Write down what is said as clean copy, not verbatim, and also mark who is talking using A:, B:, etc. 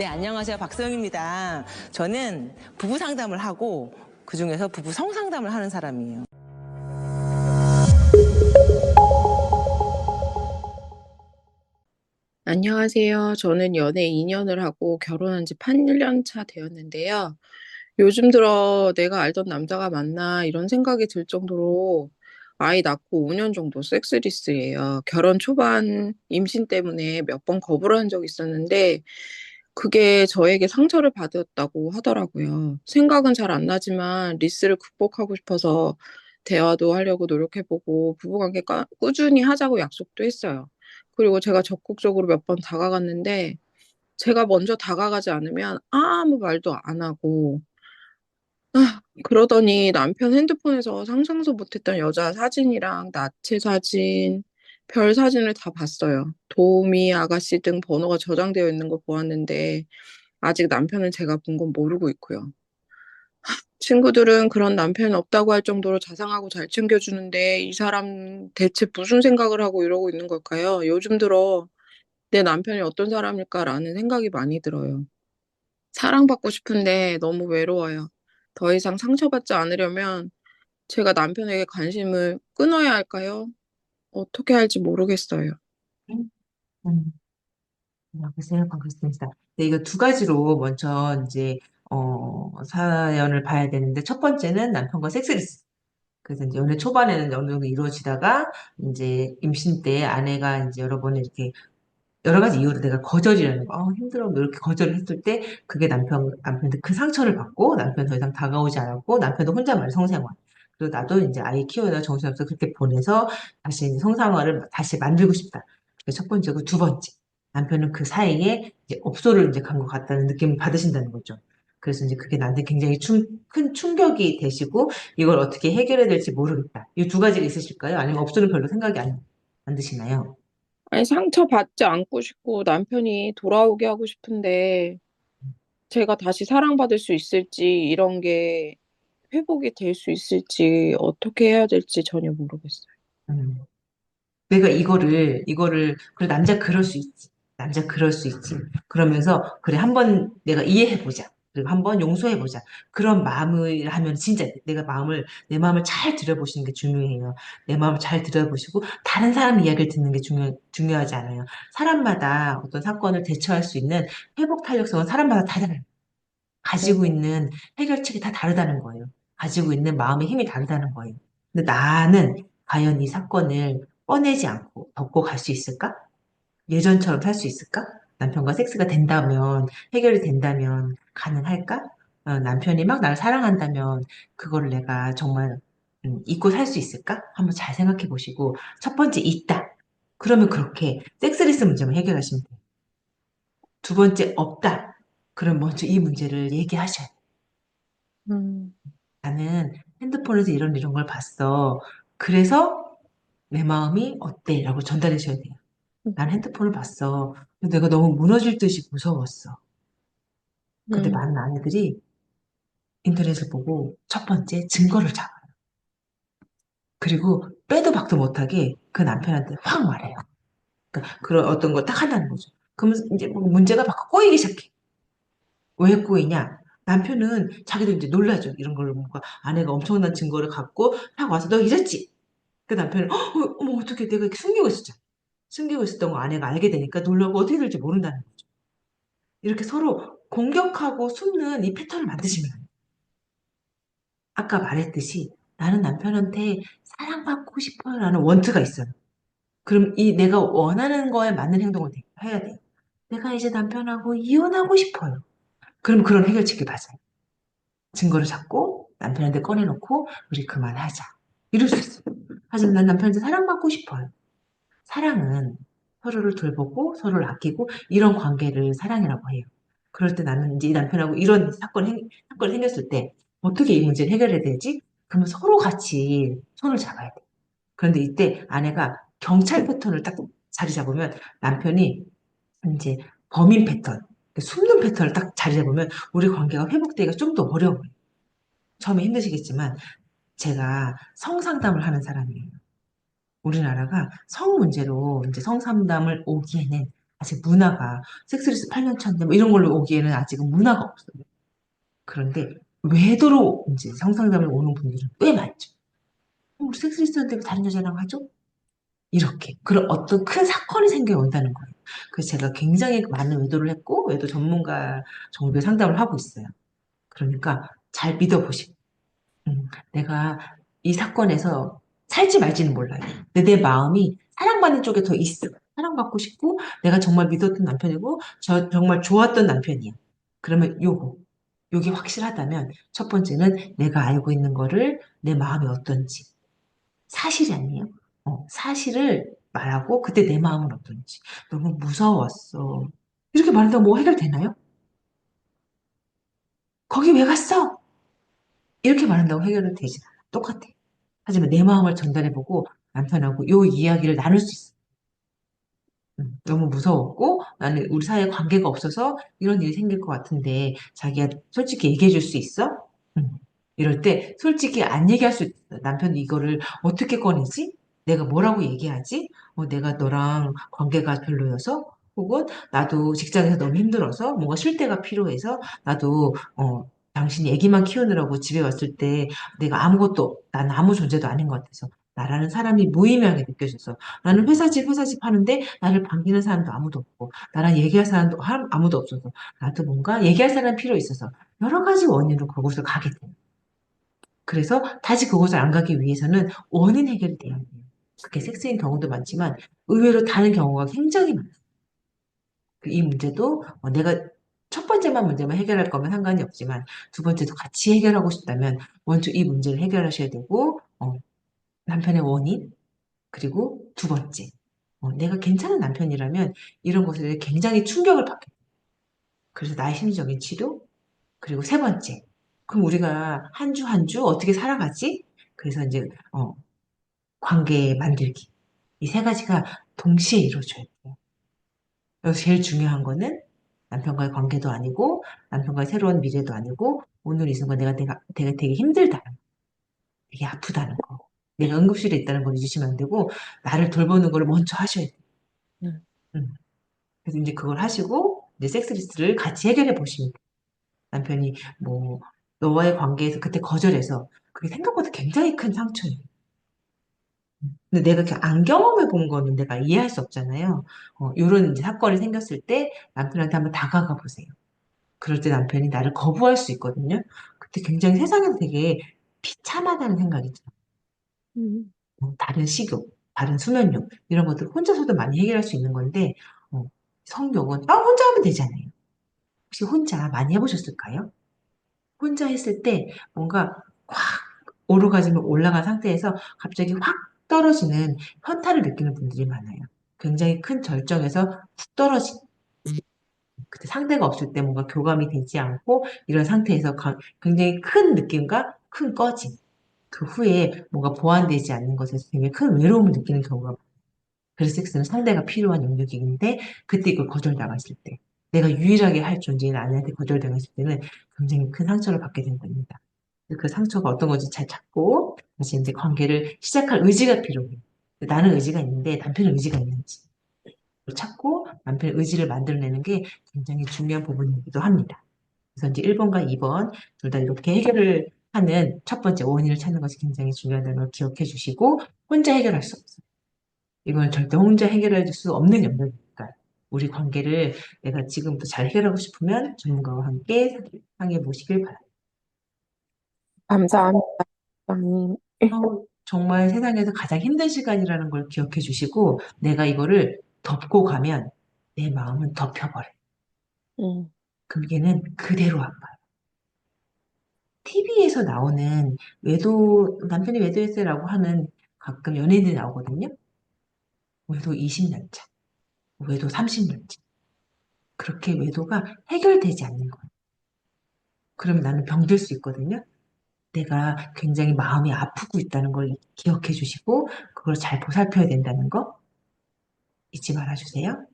A: 네, 안녕하세요. 박서영입니다. 저는 부부 상담을 하고 그중에서 부부 성상담을 하는 사람이에요.
B: 안녕하세요. 저는 연애 2년을 하고 결혼한 지 8년 차 되었는데요. 요즘 들어 내가 알던 남자가 맞나 이런 생각이 들 정도로 아이 낳고 5년 정도 섹스리스예요. 결혼 초반 임신 때문에 몇 번 거부를 한 적이 있었는데 그게 저에게 상처를 받았다고 하더라고요. 생각은 잘 안 나지만 리스를 극복하고 싶어서 대화도 하려고 노력해보고 부부관계 꾸준히 하자고 약속도 했어요. 그리고 제가 적극적으로 몇 번 다가갔는데 제가 먼저 다가가지 않으면 아무 말도 안 하고 그러더니 남편 핸드폰에서 상상도 못했던 여자 사진이랑 나체 사진, 별 사진을 다 봤어요. 도우미 아가씨 등 번호가 저장되어 있는 걸 보았는데 아직 남편은 제가 본 건 모르고 있고요. 친구들은 그런 남편 없다고 할 정도로 자상하고 잘 챙겨주는데 이 사람 대체 무슨 생각을 하고 이러고 있는 걸까요? 요즘 들어 내 남편이 어떤 사람일까라는 생각이 많이 들어요. 사랑받고 싶은데 너무 외로워요. 더 이상 상처받지 않으려면 제가 남편에게 관심을 끊어야 할까요? 어떻게 할지 모르겠어요.
C: 음, 글쎄요, 그렇습니다. 네, 이거 두 가지로 먼저 이제 사연을 봐야 되는데 첫 번째는 남편과 섹스리스. 그래서 이제 연애 초반에는 어느 정도 이루어지다가 이제 임신 때 아내가 이제 여러 번 이렇게 여러 가지 이유로 내가 거절이라는 거, 힘들어, 뭐 이렇게 거절을 했을 때 그게 남편한테 그 상처를 받고 남편 더 이상 다가오지 않았고 남편도 혼자만의 성생활. 그리고 나도 이제 아이 키우느라 정신없어 그렇게 보내서 다시 이제 성생활을 다시 만들고 싶다. 그게 첫 번째고 두 번째. 남편은 그 사이에 이제 업소를 이제 간 것 같다는 느낌을 받으신다는 거죠. 그래서 이제 그게 나한테 굉장히 큰 충격이 되시고 이걸 어떻게 해결해야 될지 모르겠다. 이 두 가지가 있으실까요? 아니면 업소는 별로 생각이 안 드시나요?
B: 아니, 상처받지 않고 싶고 남편이 돌아오게 하고 싶은데 제가 다시 사랑받을 수 있을지 이런 게 회복이 될 수 있을지 어떻게 해야 될지 전혀 모르겠어요.
C: 음. 내가 그래, 남자 그럴 수 있지. 남자 그럴 수 있지. 그러면서, 그래, 한번 내가 이해해보자. 그리고 한번 용서해보자. 그런 마음을 하면 진짜 내 마음을 잘 들여보시는 게 중요해요. 내 마음을 잘 들여보시고, 다른 사람 이야기를 듣는 게 중요하지 않아요. 사람마다 어떤 사건을 대처할 수 있는 회복 탄력성은 사람마다 다 달라요. 가지고
B: 네.
C: 있는 해결책이 다 다르다는 거예요. 가지고 있는 마음의 힘이 다르다는 거예요. 근데 나는 과연 이 사건을 꺼내지 않고 덮고 갈 수 있을까? 예전처럼 살 수 있을까? 남편과 섹스가 된다면, 해결이 된다면 가능할까? 남편이 막 나를 사랑한다면 그거를 내가 정말 잊고 살 수 있을까? 한번 잘 생각해 보시고 첫 번째 있다. 그러면 그렇게 섹스리스 문제만 해결하시면 돼요. 두 번째 없다. 그럼 먼저 이 문제를 얘기하셔야 돼요.
B: 음,
C: 나는 핸드폰에서 이런 걸 봤어. 그래서 내 마음이 어때? 라고 전달하셔야 돼요. 난 핸드폰을 봤어. 근데 내가 너무 무너질 듯이 무서웠어. 근데
B: 음,
C: 많은 아내들이 인터넷을 보고 첫 번째 증거를 잡아요. 그리고 빼도 박도 못하게 그 남편한테 확 말해요. 그러니까 그런 어떤 걸 딱 한다는 거죠. 그러면 이제 뭐 문제가 막 꼬이기 시작해. 왜 꼬이냐? 남편은 자기도 이제 놀라죠. 이런 걸 뭔가 아내가 엄청난 증거를 갖고 딱 와서 너 이랬지? 그 남편은 어머 어떻게 내가 이렇게 숨기고 있었잖아. 숨기고 있었던 거 아내가 알게 되니까 놀라고 어떻게 될지 모른다는 거죠. 이렇게 서로 공격하고 숨는 이 패턴을 만드시면 안 돼요. 아까 말했듯이 나는 남편한테 사랑받고 싶어요라는 원투가 있어요. 그럼 이 내가 원하는 거에 맞는 행동을 해야 돼요. 내가 이제 남편하고 이혼하고 싶어요. 그럼 그런 해결책을 맞아요. 증거를 잡고 남편한테 꺼내놓고 우리 그만하자. 이럴 수 있어요. 하지만 난 남편한테 사랑받고 싶어요. 사랑은 서로를 돌보고 서로를 아끼고 이런 관계를 사랑이라고 해요. 그럴 때 나는 이제 이 남편하고 이런 사건이 생겼을 때 어떻게 이 문제를 해결해야 되지? 그러면 서로 같이 손을 잡아야 돼. 그런데 이때 아내가 경찰 패턴을 딱 자리 잡으면 남편이 이제 범인 패턴, 숨는 패턴을 딱 자리 잡으면 우리 관계가 회복되기가 좀 더 어려워요. 처음에 힘드시겠지만 제가 성상담을 하는 사람이에요. 우리나라가 성 문제로 이제 성상담을 오기에는 아직 문화가 섹스리스 8년 차인데 뭐 이런 걸로 오기에는 아직은 문화가 없어요. 그런데 외도로 이제 성상담을 오는 분들은 꽤 많죠. 우리 섹스리스한테 왜 다른 여자랑 하죠? 이렇게 그런 어떤 큰 사건이 생겨 온다는 거예요. 그래서 제가 굉장히 많은 외도를 했고 외도 전문가 정도의 상담을 하고 있어요. 그러니까 잘 믿어보시고 내가 이 사건에서 살지 말지는 몰라요. 근데 내 마음이 사랑받는 쪽에 더 있어. 사랑받고 싶고 내가 정말 믿었던 남편이고 정말 좋았던 남편이야. 그러면 요게 확실하다면 첫 번째는 내가 알고 있는 거를 내 마음이 어떤지 사실이 아니에요. 사실을 말하고 그때 내 마음은 어떤지 너무 무서웠어. 이렇게 말한다고 뭐 해결되나요? 거기 왜 갔어? 이렇게 말한다고 해결은 되지 않아. 똑같아. 하지만 내 마음을 전달해보고 남편하고 요 이야기를 나눌 수 있어. 너무 무서웠고 나는 우리 사이에 관계가 없어서 이런 일이 생길 것 같은데 자기가 솔직히 얘기해 줄 수 있어? 음. 이럴 때 솔직히 안 얘기할 수 있어. 남편이 이거를 어떻게 꺼내지? 내가 뭐라고 얘기하지? 내가 너랑 관계가 별로여서 혹은 나도 직장에서 너무 힘들어서 뭔가 쉴 때가 필요해서 나도 당신이 애기만 키우느라고 집에 왔을 때 내가 난 아무 존재도 아닌 것 같아서 나라는 사람이 무의미하게 느껴져서 나는 회사 집 하는데 나를 반기는 사람도 아무도 없고 나랑 얘기할 사람도 아무도 없어서 나도 뭔가 얘기할 사람 필요 있어서 여러 가지 원인으로 그곳을 가게 돼요. 그래서 다시 그곳을 안 가기 위해서는 원인 해결이 돼야 돼요. 그게 섹스인 경우도 많지만 의외로 다른 경우가 굉장히 많아요. 이 문제도 내가 첫 번째만 문제만 해결할 거면 상관이 없지만 두 번째도 같이 해결하고 싶다면 먼저 이 문제를 해결하셔야 되고 남편의 원인 그리고 두 번째 내가 괜찮은 남편이라면 이런 것에 굉장히 충격을 받게 돼요. 그래서 나의 심리적인 치료 그리고 세 번째 그럼 우리가 한 주 한 주 어떻게 살아가지? 그래서 이제 관계 만들기 이 세 가지가 동시에 이루어져야 돼요. 여기서 제일 중요한 거는 남편과의 관계도 아니고 남편과의 새로운 미래도 아니고 오늘 이 순간 내가 되게 힘들다. 되게 아프다는 거. 내가 응급실에 있다는 걸 잊으시면 안 되고 나를 돌보는 걸 먼저 하셔야 돼요.
A: 음.
C: 음. 그래서 이제 그걸 하시고 이제 섹스리스를 같이 해결해 보시면 돼요. 남편이 뭐 너와의 관계에서 그때 거절해서 그게 생각보다 굉장히 큰 상처예요. 근데 내가 이렇게 안 경험해 본 거는 내가 이해할 수 없잖아요. 요런 이제 사건이 생겼을 때 남편한테 한번 다가가 보세요. 그럴 때 남편이 나를 거부할 수 있거든요. 그때 굉장히 세상에서 되게 비참하다는 생각이 들어요.
B: 음.
C: 다른 식욕, 다른 수면욕 이런 것들 혼자서도 많이 해결할 수 있는 건데 성욕은 혼자 하면 되잖아요. 혹시 혼자 많이 해보셨을까요? 혼자 했을 때 뭔가 확 오르가즘이 올라간 상태에서 갑자기 확 떨어지는 현타를 느끼는 분들이 많아요. 굉장히 큰 절정에서 푹 떨어진 그때 상대가 없을 때 뭔가 교감이 되지 않고 이런 상태에서 굉장히 큰 느낌과 큰 꺼짐 그 후에 뭔가 보완되지 않는 것에서 굉장히 큰 외로움을 느끼는 경우가 많아요. 그래서 섹스는 상대가 필요한 영역인데 그때 이걸 거절당했을 때 내가 유일하게 할 존재인 아내한테 거절당했을 때는 굉장히 큰 상처를 받게 된 겁니다. 그 상처가 어떤 건지 잘 찾고 다시 이제 관계를 시작할 의지가 필요해요. 나는 의지가 있는데 남편은 의지가 있는지 찾고 남편의 의지를 만들어내는 게 굉장히 중요한 부분이기도 합니다. 그래서 이제 1번과 2번 둘 다 이렇게 해결을 하는 첫 번째 원인을 찾는 것이 굉장히 중요하다는 걸 기억해 주시고 혼자 해결할 수 없어요. 이건 절대 혼자 해결해 줄 수 없는 영역이니까 우리 관계를 내가 지금부터 잘 해결하고 싶으면 전문가와 함께 상의해 보시길 바랍니다.
B: 감사합니다, 원장님.
C: 정말 세상에서 가장 힘든 시간이라는 걸 기억해 주시고 내가 이거를 덮고 가면 내 마음은 덮여버려요.
B: 음.
C: 그럼 얘는 그대로 아파요. TV에서 나오는 남편이 외도했어라고 하는 가끔 연예인들이 나오거든요. 외도 20년 차, 외도 30년 차. 그렇게 외도가 해결되지 않는 거예요. 그러면 나는 병들 수 있거든요. 내가 굉장히 마음이 아프고 있다는 걸 기억해 주시고 그걸 잘 보살펴야 된다는 거 잊지 말아 주세요.